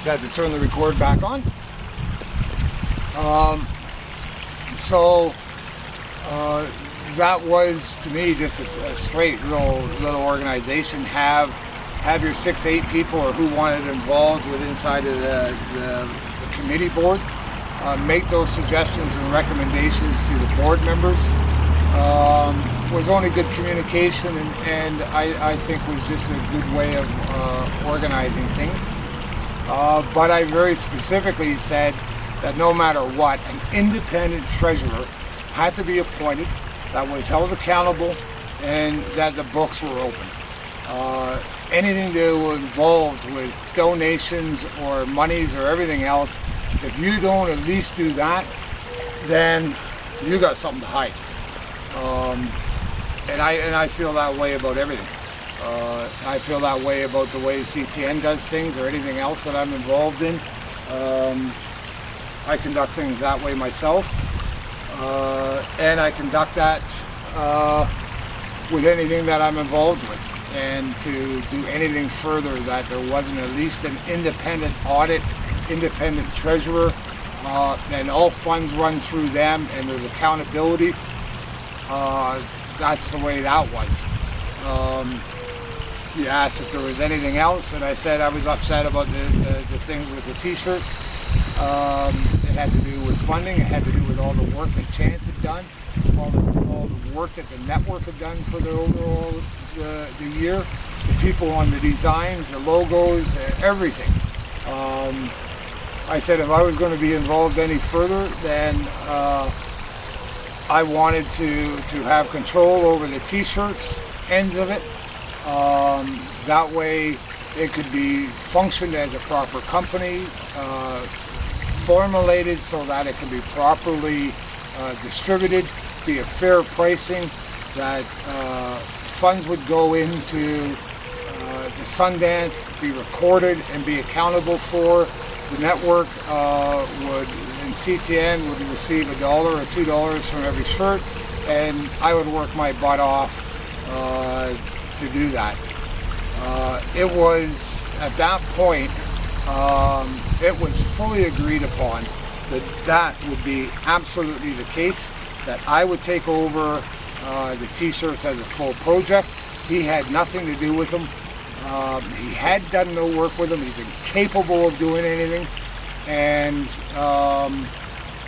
Just had to turn the record back on. That was, to me, just a straight little organization. Have your 6-8 people or who wanted involved with inside of the committee board. Make those suggestions and recommendations to the board members. Was only good communication, and I think was just a good way of organizing things. But I very specifically said that no matter what, an independent treasurer had to be appointed, that was held accountable, and that the books were open. Anything that was involved with donations or monies or everything else, if you don't at least do that, then you got something to hide. And I feel that way about everything. I feel that way about the way CTN does things or anything else that I'm involved in. I conduct things that way myself. And I conduct that with anything that I'm involved with. And to do anything further that there wasn't at least an independent audit, independent treasurer, and all funds run through them and there's accountability. That's the way that was. You asked if there was anything else, and I said I was upset about the things with the t-shirts. It had to do with funding, it had to do with all the work that Chance had done, all the work that the network had done for the overall the year, the people on the designs, the logos, everything. I said if I was going to be involved any further, then I wanted to have control over the t-shirts, ends of it. That way it could be functioned as a proper company, formulated so that it can be properly distributed, be a fair pricing, that funds would go into the Sundance, be recorded and be accountable for. The network and CTN would receive $1 or $2 from every shirt, and I would work my butt off to do that. It was, at that point, it was fully agreed upon that that would be absolutely the case, that I would take over the t-shirts as a full project. He had nothing to do with them. He had done no work with them. He's incapable of doing anything, and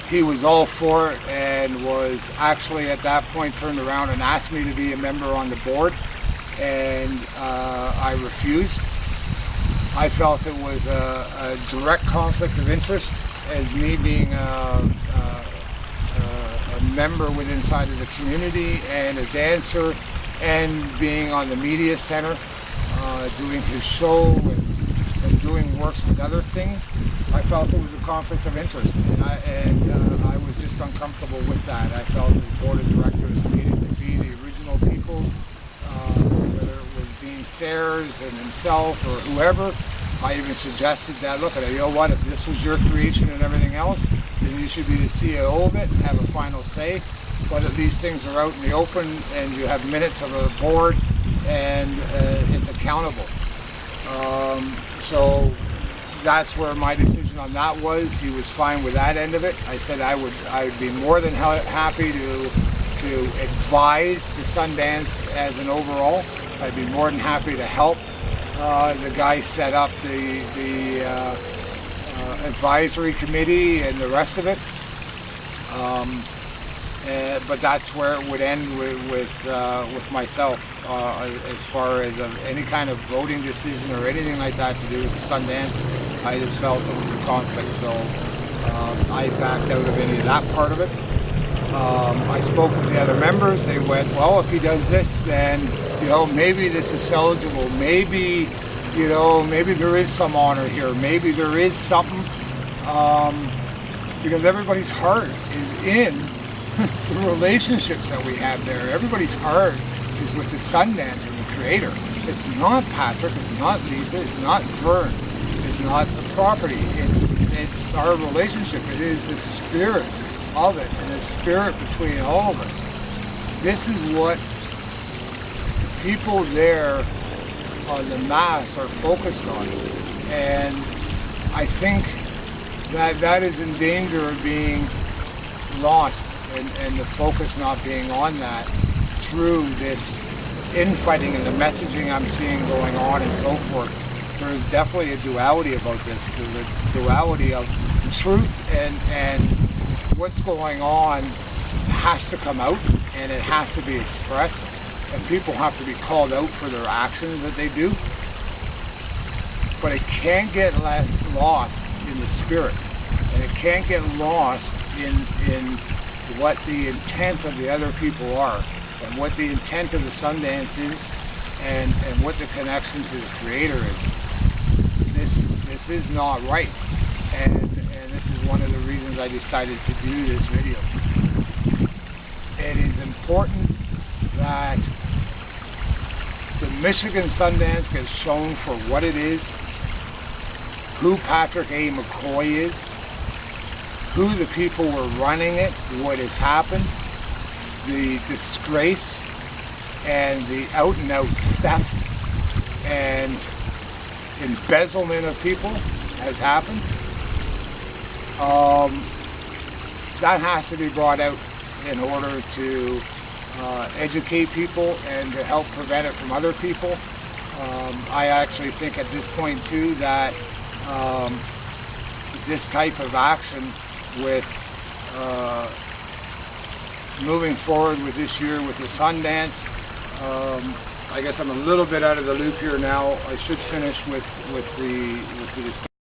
he was all for it, and was actually at that point turned around and asked me to be a member on the board, and I refused. I felt it was a direct conflict of interest, as me being a member within inside of the community and a dancer, and being on the media center, doing his show and doing works with other things. I felt it was a conflict of interest, and I was just uncomfortable with that. I felt the board of directors needed to be the original peoples, whether it was Dean Sayers and himself or whoever. I even suggested that, look, you know what, if this was your creation and everything else, then you should be the CEO of it and have a final say. But at least things are out in the open, and you have minutes of a board, and it's accountable. So that's where my decision on that was. He was fine with that end of it. I said I would be more than happy to advise the Sundance as an overall. I'd be more than happy to help the guy set up the advisory committee and the rest of it. But that's where it would end with myself, as far as any kind of voting decision or anything like that to do with the Sundance. I just felt it was a conflict, so I backed out of any of that part of it. I spoke with the other members. They went, well, if he does this, then maybe this is eligible. Maybe maybe there is some honor here. Maybe there is something, because everybody's heart is in the relationships that we have there. Everybody's heart is with the Sundance and the creator. It's not Patrick, it's not Lisa, it's not Vern, it's not the property. It's our relationship. It is the spirit of it, and the spirit between all of us. This is what the people there on the mass are focused on. And I think that is in danger of being lost, and the focus not being on that through this infighting and the messaging I'm seeing going on and so forth. There is definitely a duality about this. There's a duality of truth and what's going on has to come out, and it has to be expressed, and people have to be called out for their actions that they do. But it can't get lost in the spirit, and it can't get lost in what the intent of the other people are, and what the intent of the Sundance is, and what the connection to the Creator is. This is not right, and this is one of the reasons I decided to do this video. It is important that the Michigan Sundance gets shown for what it is, who Patrick A. Mccoy is, who the people were running it, what has happened, the disgrace and the out-and-out theft and embezzlement of people has happened. That has to be brought out in order to educate people and to help prevent it from other people. I actually think at this point too that this type of action with moving forward with this year with the Sundance, I guess I'm a little bit out of the loop here now. I should finish with the discussion.